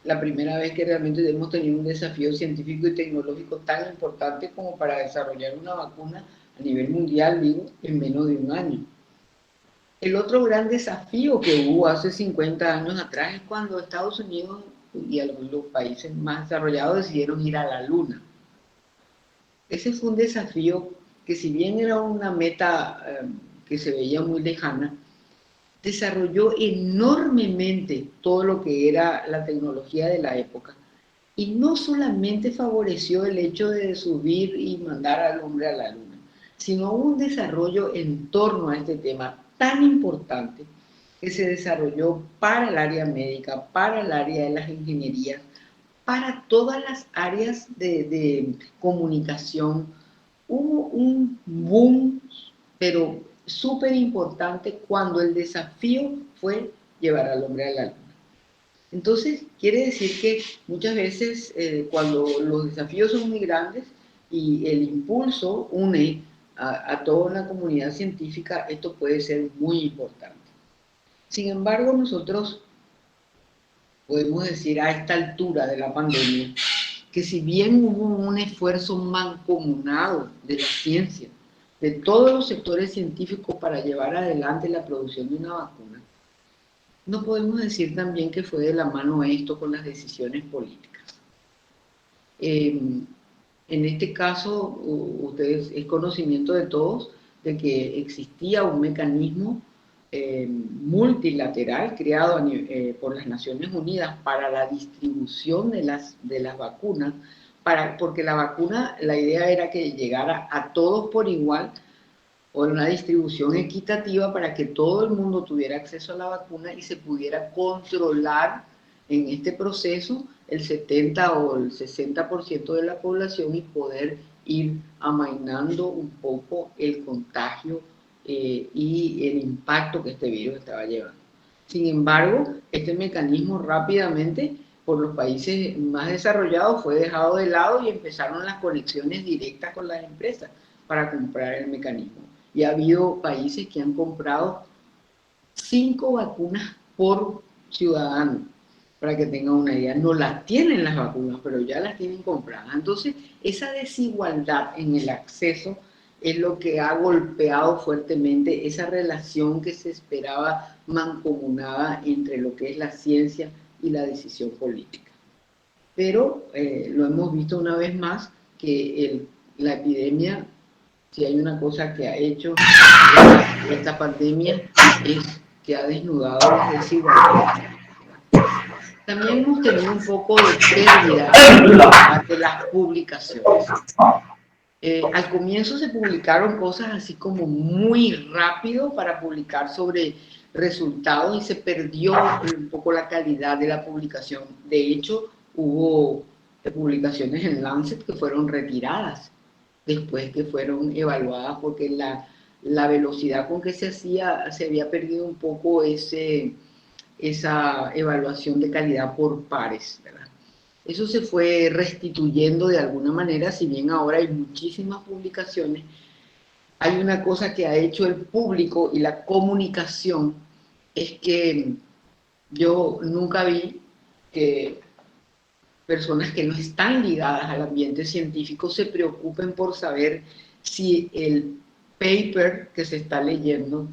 la primera vez que realmente hemos tenido un desafío científico y tecnológico tan importante como para desarrollar una vacuna a nivel mundial, digo, en menos de un año. El otro gran desafío que hubo hace 50 años atrás es cuando Estados Unidos y los países más desarrollados decidieron ir a la Luna. Ese fue un desafío que, si bien era una meta que se veía muy lejana, desarrolló enormemente todo lo que era la tecnología de la época. Y no solamente favoreció el hecho de subir y mandar al hombre a la luna, sino un desarrollo en torno a este tema tan importante que se desarrolló para el área médica, para el área de las ingenierías, para todas las áreas de comunicación. Hubo un boom, pero súper importante, cuando el desafío fue llevar al hombre a la luna. Entonces, quiere decir que muchas veces cuando los desafíos son muy grandes y el impulso une a toda una comunidad científica, esto puede ser muy importante. Sin embargo, nosotros podemos decir a esta altura de la pandemia que, si bien hubo un esfuerzo mancomunado de la ciencia, de todos los sectores científicos para llevar adelante la producción de una vacuna, no podemos decir también que fue de la mano esto con las decisiones políticas. En este caso, ustedes, es conocimiento de todos de que existía un mecanismo multilateral creado por las Naciones Unidas para la distribución de las vacunas, porque la vacuna, la idea era que llegara a todos por igual, o una distribución equitativa para que todo el mundo tuviera acceso a la vacuna y se pudiera controlar en este proceso el 70 o el 60% de la población y poder ir amainando un poco el contagio y el impacto que este virus estaba llevando. Sin embargo, este mecanismo rápidamente por los países más desarrollados fue dejado de lado y empezaron las conexiones directas con las empresas para comprar el mecanismo. Y ha habido países que han comprado 5 vacunas por ciudadano, para que tengan una idea. No las tienen las vacunas, pero ya las tienen compradas. Entonces, esa desigualdad en el acceso es lo que ha golpeado fuertemente esa relación que se esperaba mancomunada entre lo que es la ciencia y la decisión política. Pero lo hemos visto una vez más, que la epidemia, si hay una cosa que ha hecho esta pandemia, es que ha desnudado las desigualdades. También hemos tenido un poco de pérdida de las publicaciones. Al comienzo se publicaron cosas así como muy rápido para publicar sobre resultados y se perdió un poco la calidad de la publicación. De hecho, hubo publicaciones en Lancet que fueron retiradas después que fueron evaluadas, porque la velocidad con que se hacía, se había perdido un poco esa evaluación de calidad por pares, ¿verdad? Eso se fue restituyendo de alguna manera, si bien ahora hay muchísimas publicaciones. Hay una cosa que ha hecho el público y la comunicación, es que yo nunca vi que personas que no están ligadas al ambiente científico se preocupen por saber si el paper que se está leyendo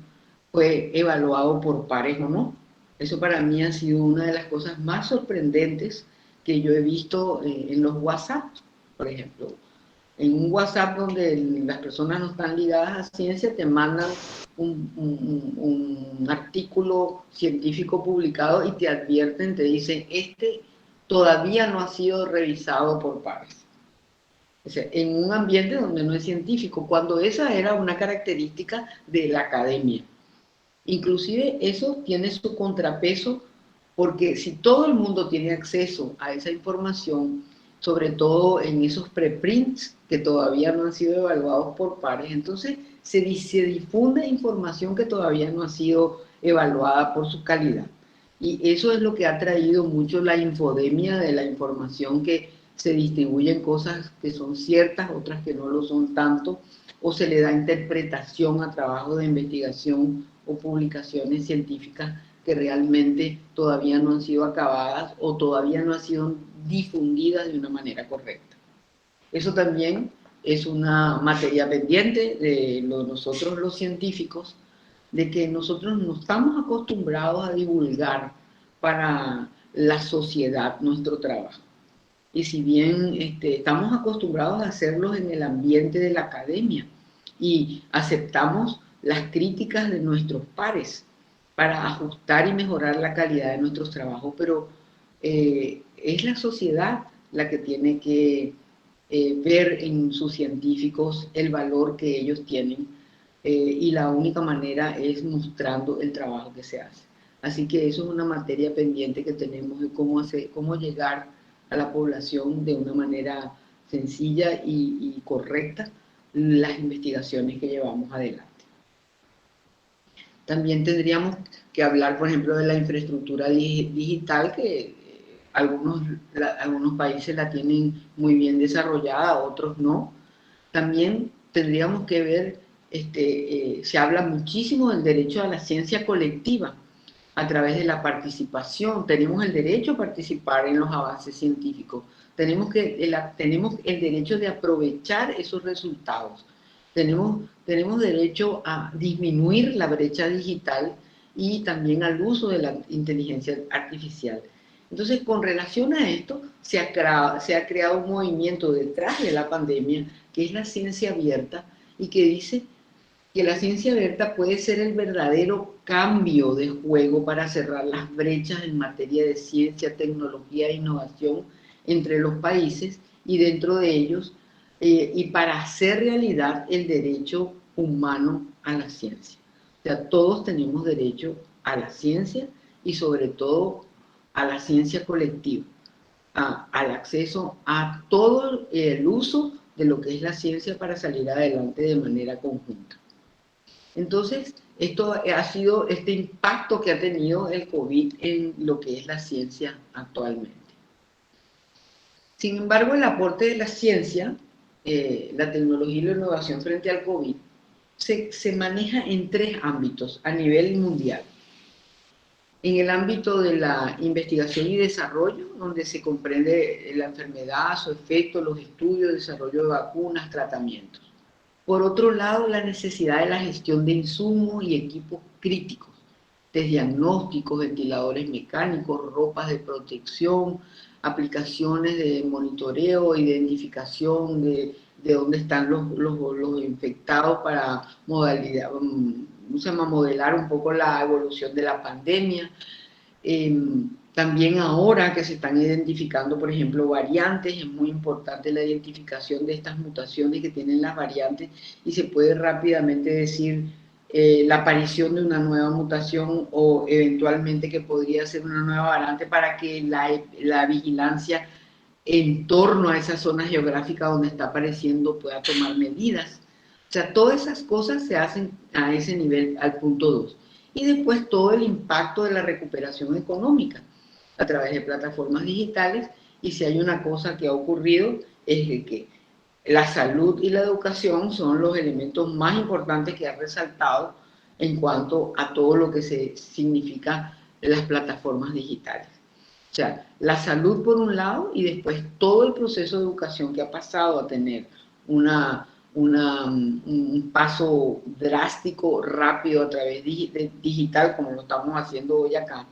fue evaluado por pares o no. Eso para mí ha sido una de las cosas más sorprendentes que yo he visto en los WhatsApp, por ejemplo. En un WhatsApp donde las personas no están ligadas a ciencia, te mandan un artículo científico publicado y te advierten, te dicen, todavía no ha sido revisado por pares. O sea, en un ambiente donde no es científico, cuando esa era una característica de la academia. Inclusive eso tiene su contrapeso, porque si todo el mundo tiene acceso a esa información, sobre todo en esos preprints que todavía no han sido evaluados por pares, entonces se difunde información que todavía no ha sido evaluada por su calidad. Y eso es lo que ha traído mucho la infodemia de la información, que se distribuyen cosas que son ciertas, otras que no lo son tanto, o se le da interpretación a trabajos de investigación o publicaciones científicas que realmente todavía no han sido acabadas o todavía no han sido difundidas de una manera correcta. Eso también es una materia pendiente de nosotros los científicos, de que nosotros no estamos acostumbrados a divulgar para la sociedad nuestro trabajo. Y si bien estamos acostumbrados a hacerlo en el ambiente de la academia y aceptamos las críticas de nuestros pares para ajustar y mejorar la calidad de nuestros trabajos, pero es la sociedad la que tiene que ver en sus científicos el valor que ellos tienen y la única manera es mostrando el trabajo que se hace. Así que eso es una materia pendiente que tenemos de cómo llegar a la población de una manera sencilla y correcta las investigaciones que llevamos adelante. También tendríamos que hablar, por ejemplo, de la infraestructura digital, que algunos países la tienen muy bien desarrollada, otros no. También tendríamos que ver, se habla muchísimo del derecho a la ciencia colectiva a través de la participación. Tenemos el derecho a participar en los avances científicos. Tenemos el derecho de aprovechar esos resultados. Tenemos derecho a disminuir la brecha digital y también al uso de la inteligencia artificial. Entonces, con relación a esto, se ha creado un movimiento detrás de la pandemia, que es la ciencia abierta, y que dice que la ciencia abierta puede ser el verdadero cambio de juego para cerrar las brechas en materia de ciencia, tecnología e innovación entre los países y dentro de ellos, y para hacer realidad el derecho humano a la ciencia. O sea, todos tenemos derecho a la ciencia y sobre todo a la ciencia colectiva, al acceso a todo el uso de lo que es la ciencia para salir adelante de manera conjunta. Entonces, esto ha sido este impacto que ha tenido el COVID en lo que es la ciencia actualmente. Sin embargo, el aporte de la ciencia, la tecnología y la innovación frente al COVID se maneja en tres ámbitos a nivel mundial. En el ámbito de la investigación y desarrollo, donde se comprende la enfermedad, su efecto, los estudios, desarrollo de vacunas, tratamientos. Por otro lado, la necesidad de la gestión de insumos y equipos críticos, de diagnósticos, ventiladores mecánicos, ropas de protección, aplicaciones de monitoreo, identificación de dónde están los infectados para modelar un poco la evolución de la pandemia. También ahora que se están identificando, por ejemplo, variantes, es muy importante la identificación de estas mutaciones que tienen las variantes y se puede rápidamente decir la aparición de una nueva mutación o eventualmente que podría ser una nueva variante para que la vigilancia en torno a esa zona geográfica donde está apareciendo pueda tomar medidas. O sea, todas esas cosas se hacen a ese nivel, al punto 2. Y después todo el impacto de la recuperación económica a través de plataformas digitales. Y si hay una cosa que ha ocurrido es que la salud y la educación son los elementos más importantes que ha resaltado en cuanto a todo lo que significa las plataformas digitales. O sea, la salud por un lado y después todo el proceso de educación que ha pasado a tener un paso drástico, rápido a través de digital, como lo estamos haciendo hoy acá,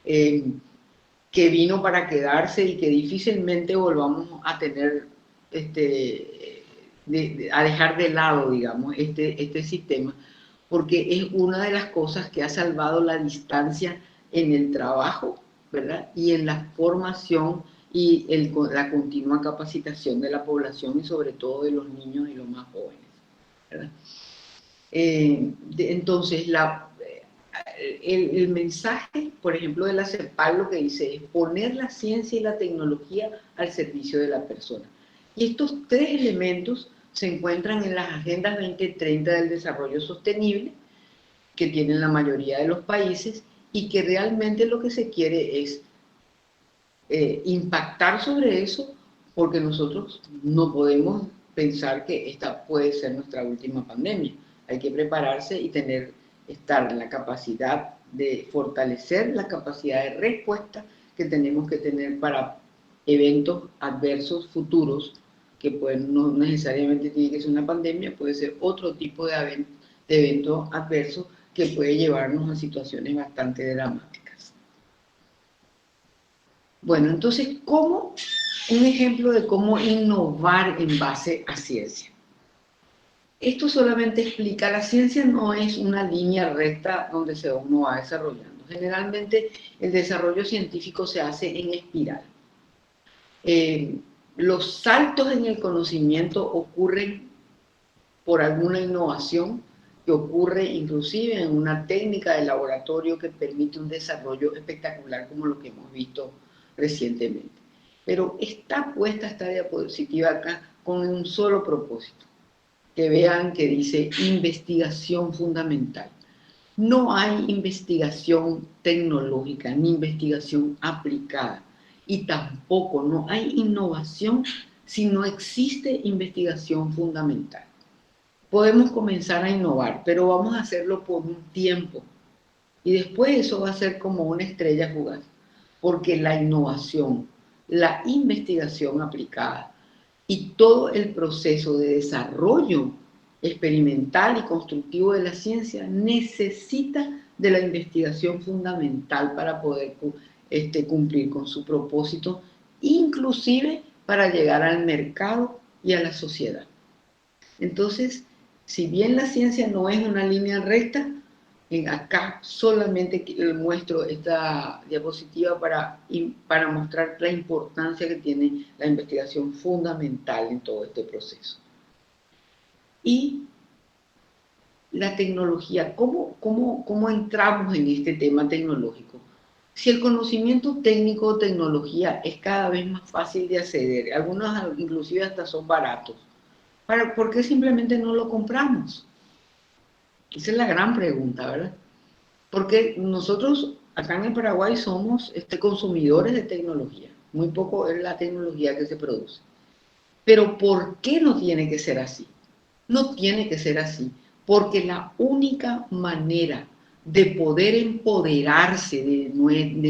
que vino para quedarse y que difícilmente volvamos a tener, a dejar de lado, digamos, este sistema, porque es una de las cosas que ha salvado la distancia en el trabajo, ¿verdad? Y en la formación y la continua capacitación de la población y sobre todo de los niños y los más jóvenes, ¿verdad? Entonces, el mensaje, por ejemplo, de la CEPAL lo que dice es poner la ciencia y la tecnología al servicio de la persona. Y estos tres elementos se encuentran en las agendas 2030 del desarrollo sostenible, que tienen la mayoría de los países, y que realmente lo que se quiere es impactar sobre eso, porque nosotros no podemos pensar que esta puede ser nuestra última pandemia. Hay que prepararse y estar en la capacidad de fortalecer la capacidad de respuesta que tenemos que tener para eventos adversos futuros, que no necesariamente tiene que ser una pandemia, puede ser otro tipo de evento adverso que puede llevarnos a situaciones bastante dramáticas. Bueno, entonces, un ejemplo de cómo innovar en base a ciencia. Esto solamente explica, la ciencia no es una línea recta donde uno va desarrollando. Generalmente el desarrollo científico se hace en espiral. Los saltos en el conocimiento ocurren por alguna innovación que ocurre inclusive en una técnica de laboratorio que permite un desarrollo espectacular como lo que hemos visto recientemente. Pero está puesta esta diapositiva acá con un solo propósito, que vean que dice investigación fundamental. No hay investigación tecnológica ni investigación aplicada y tampoco no hay innovación si no existe investigación fundamental. Podemos comenzar a innovar, pero vamos a hacerlo por un tiempo y después eso va a ser como una estrella fugaz, porque la innovación, la investigación aplicada y todo el proceso de desarrollo experimental y constructivo de la ciencia necesita de la investigación fundamental para poder cumplir con su propósito, inclusive para llegar al mercado y a la sociedad. Entonces, si bien la ciencia no es una línea recta, acá solamente muestro esta diapositiva para mostrar la importancia que tiene la investigación fundamental en todo este proceso. Y la tecnología, ¿cómo entramos en este tema tecnológico? Si el conocimiento técnico o tecnología es cada vez más fácil de acceder, algunos inclusive hasta son baratos, ¿por qué simplemente no lo compramos? Esa es la gran pregunta, ¿verdad? Porque nosotros acá en el Paraguay somos consumidores de tecnología. Muy poco es la tecnología que se produce. Pero ¿por qué no tiene que ser así? No tiene que ser así, porque la única manera de poder empoderarse de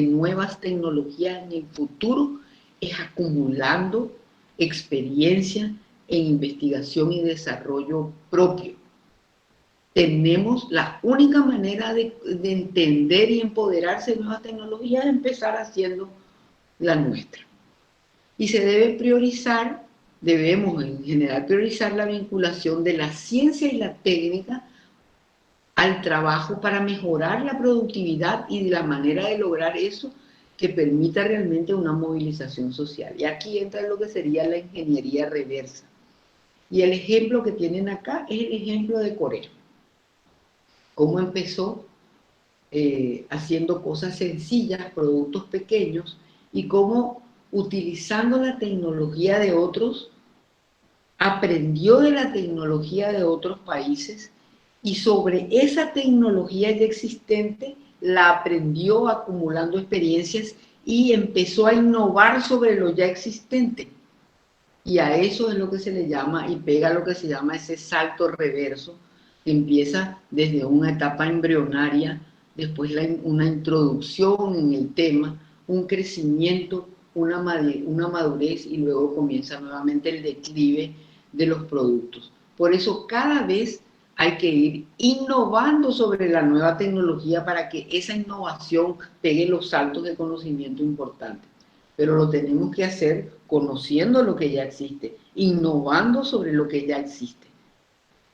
nuevas tecnologías en el futuro es acumulando experiencia en investigación y desarrollo propio. Tenemos la única manera de entender y empoderarse de nuevas tecnologías es empezar haciendo la nuestra. Y se debe priorizar, debemos en general priorizar la vinculación de la ciencia y la técnica al trabajo para mejorar la productividad y de la manera de lograr eso que permita realmente una movilización social. Y aquí entra lo que sería la ingeniería reversa. Y el ejemplo que tienen acá es el ejemplo de Corea. Cómo empezó haciendo cosas sencillas, productos pequeños, y cómo utilizando la tecnología de otros, aprendió de la tecnología de otros países y sobre esa tecnología ya existente la aprendió acumulando experiencias y empezó a innovar sobre lo ya existente. Y a eso es lo que se le llama, y pega lo que se llama ese salto reverso, que empieza desde una etapa embrionaria, después una introducción en el tema, un crecimiento, una madurez y luego comienza nuevamente el declive de los productos. Por eso cada vez hay que ir innovando sobre la nueva tecnología para que esa innovación pegue los saltos de conocimiento importantes. Pero lo tenemos que hacer conociendo lo que ya existe, innovando sobre lo que ya existe.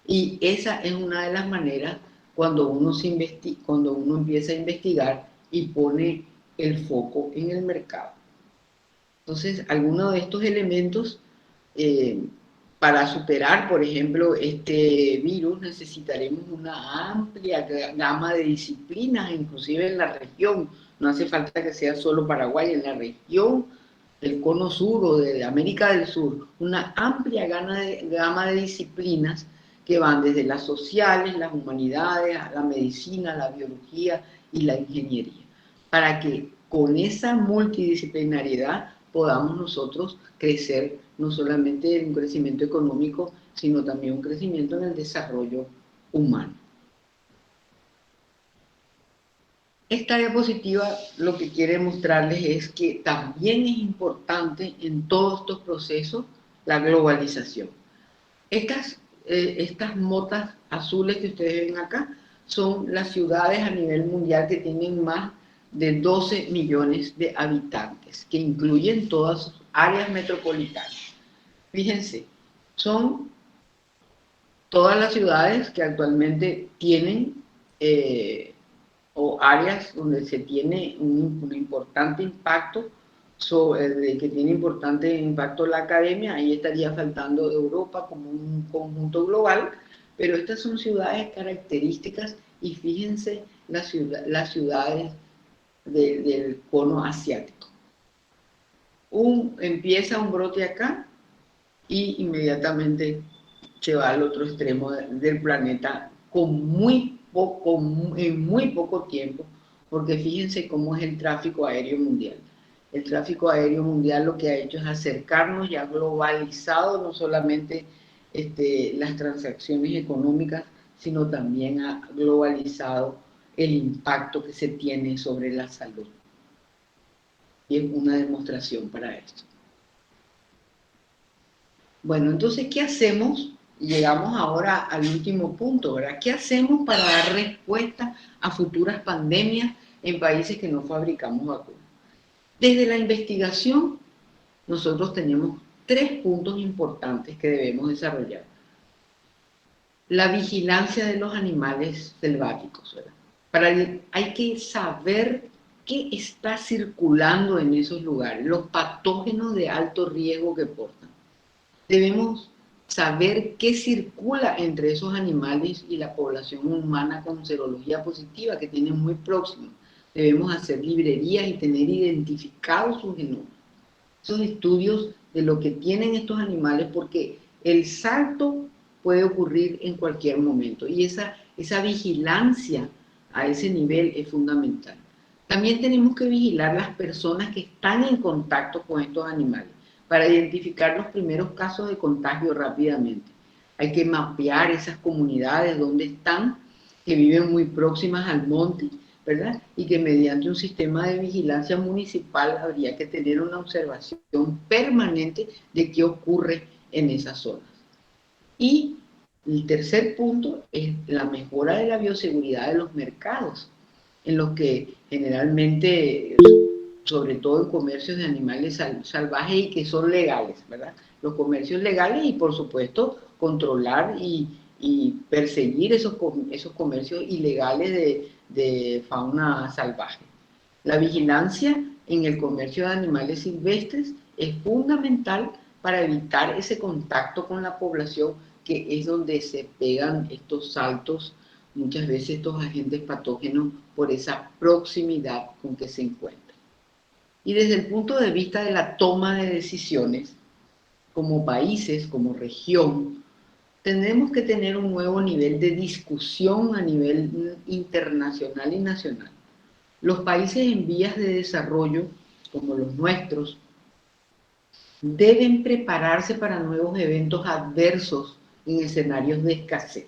Y esa es una de las maneras cuando cuando uno empieza a investigar y pone el foco en el mercado. Entonces, algunos de estos elementos, para superar, por ejemplo, este virus, necesitaremos una amplia gama de disciplinas, inclusive en la región. No hace falta que sea solo Paraguay, en la región del Cono Sur o de América del Sur, una amplia gama de disciplinas que van desde las sociales, las humanidades, la medicina, la biología y la ingeniería, para que con esa multidisciplinariedad podamos nosotros crecer, no solamente en un crecimiento económico, sino también un crecimiento en el desarrollo humano. Esta diapositiva lo que quiere mostrarles es que también es importante en todos estos procesos la globalización. Estas motas azules que ustedes ven acá son las ciudades a nivel mundial que tienen más de 12 millones de habitantes, que incluyen todas sus áreas metropolitanas. Fíjense, son todas las ciudades que actualmente tienen o áreas donde se tiene un importante impacto, que tiene importante impacto la academia. Ahí estaría faltando Europa como un conjunto global, pero estas son ciudades características y fíjense las ciudades del cono asiático. Empieza un brote acá y inmediatamente se va al otro extremo del planeta con en muy poco tiempo, porque fíjense cómo es el tráfico aéreo mundial. El tráfico aéreo mundial lo que ha hecho es acercarnos y ha globalizado no solamente las transacciones económicas, sino también ha globalizado el impacto que se tiene sobre la salud. Y es una demostración para esto. Bueno, entonces, ¿qué hacemos? Llegamos ahora al último punto, ¿verdad? ¿Qué hacemos para dar respuesta a futuras pandemias en países que no fabricamos vacunas? Desde la investigación, nosotros tenemos 3 puntos importantes que debemos desarrollar. La vigilancia de los animales selváticos, ¿verdad? Hay que saber qué está circulando en esos lugares, los patógenos de alto riesgo que portan. Debemos saber qué circula entre esos animales y la población humana con serología positiva, que tienen muy próximo. Debemos hacer librerías y tener identificados sus genomas. Esos estudios de lo que tienen estos animales, porque el salto puede ocurrir en cualquier momento y esa vigilancia a ese nivel es fundamental. También tenemos que vigilar las personas que están en contacto con estos animales para identificar los primeros casos de contagio rápidamente. Hay que mapear esas comunidades donde están, que viven muy próximas al monte, ¿verdad? Y que mediante un sistema de vigilancia municipal habría que tener una observación permanente de qué ocurre en esas zonas. Y el tercer punto es la mejora de la bioseguridad de los mercados, en los que generalmente, sobre todo en comercios de animales salvajes y que son legales, ¿verdad? Los comercios legales y, por supuesto, controlar y perseguir esos comercios ilegales de fauna salvaje. La vigilancia en el comercio de animales silvestres es fundamental para evitar ese contacto con la población, que es donde se pegan estos saltos, muchas veces estos agentes patógenos, por esa proximidad con que se encuentran. Y desde el punto de vista de la toma de decisiones, como países, como región, tenemos que tener un nuevo nivel de discusión a nivel internacional y nacional. Los países en vías de desarrollo, como los nuestros, deben prepararse para nuevos eventos adversos en escenarios de escasez.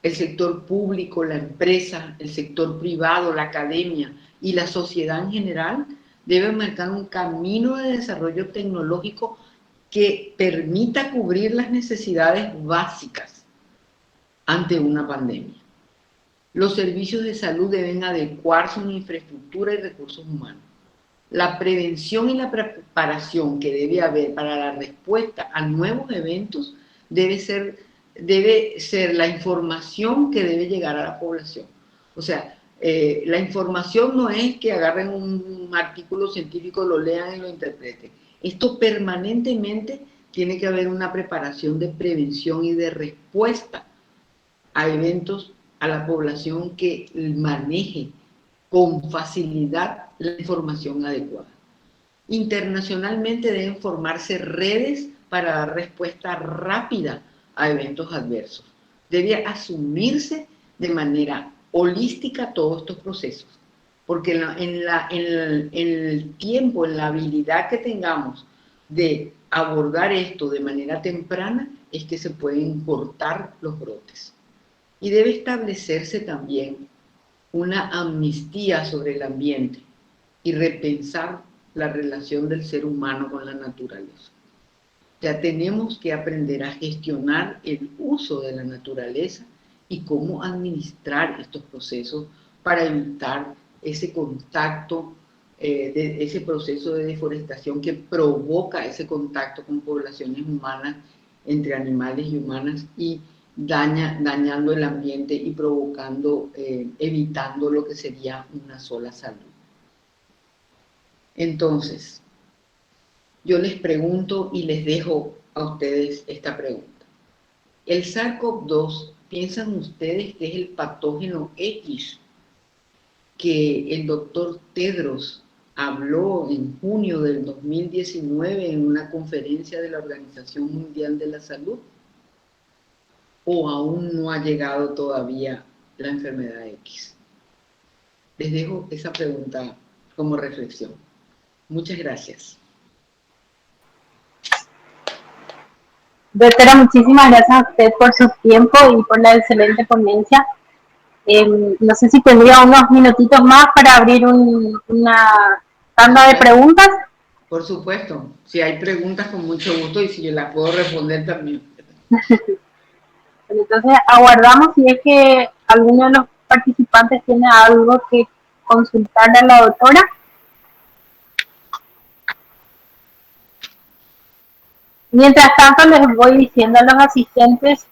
El sector público, la empresa, el sector privado, la academia y la sociedad en general deben marcar un camino de desarrollo tecnológico que permita cubrir las necesidades básicas ante una pandemia. Los servicios de salud deben adecuar su infraestructura y recursos humanos. La prevención y la preparación que debe haber para la respuesta a nuevos eventos debe ser la información que debe llegar a la población. O sea, la información no es que agarren un artículo científico, lo lean y lo interpreten. Esto permanentemente tiene que haber una preparación de prevención y de respuesta a eventos, a la población que maneje con facilidad la información adecuada. Internacionalmente deben formarse redes para dar respuesta rápida a eventos adversos. Debe asumirse de manera holística todos estos procesos, porque en el tiempo, en la habilidad que tengamos de abordar esto de manera temprana, es que se pueden cortar los brotes. Y debe establecerse también una amnistía sobre el ambiente y repensar la relación del ser humano con la naturaleza. Ya tenemos que aprender a gestionar el uso de la naturaleza y cómo administrar estos procesos para evitar ese contacto, ese proceso de deforestación que provoca ese contacto con poblaciones humanas, entre animales y humanas, y dañando el ambiente y provocando, evitando lo que sería una sola salud. Entonces, yo les pregunto y les dejo a ustedes esta pregunta. El SARS-CoV-2, ¿piensan ustedes que es el patógeno X que el doctor Tedros habló en junio del 2019 en una conferencia de la Organización Mundial de la Salud? ¿O aún no ha llegado todavía la enfermedad X? Les dejo esa pregunta como reflexión. Muchas gracias.
Doctora, muchísimas gracias a usted por su tiempo y por la excelente ponencia. No sé si tendría unos minutitos más para abrir una tanda de preguntas.
Por supuesto, si hay preguntas con mucho gusto y si yo las puedo responder también.
Entonces aguardamos si es que alguno de los participantes tiene algo que consultarle a la doctora. Mientras tanto les voy diciendo a los asistentes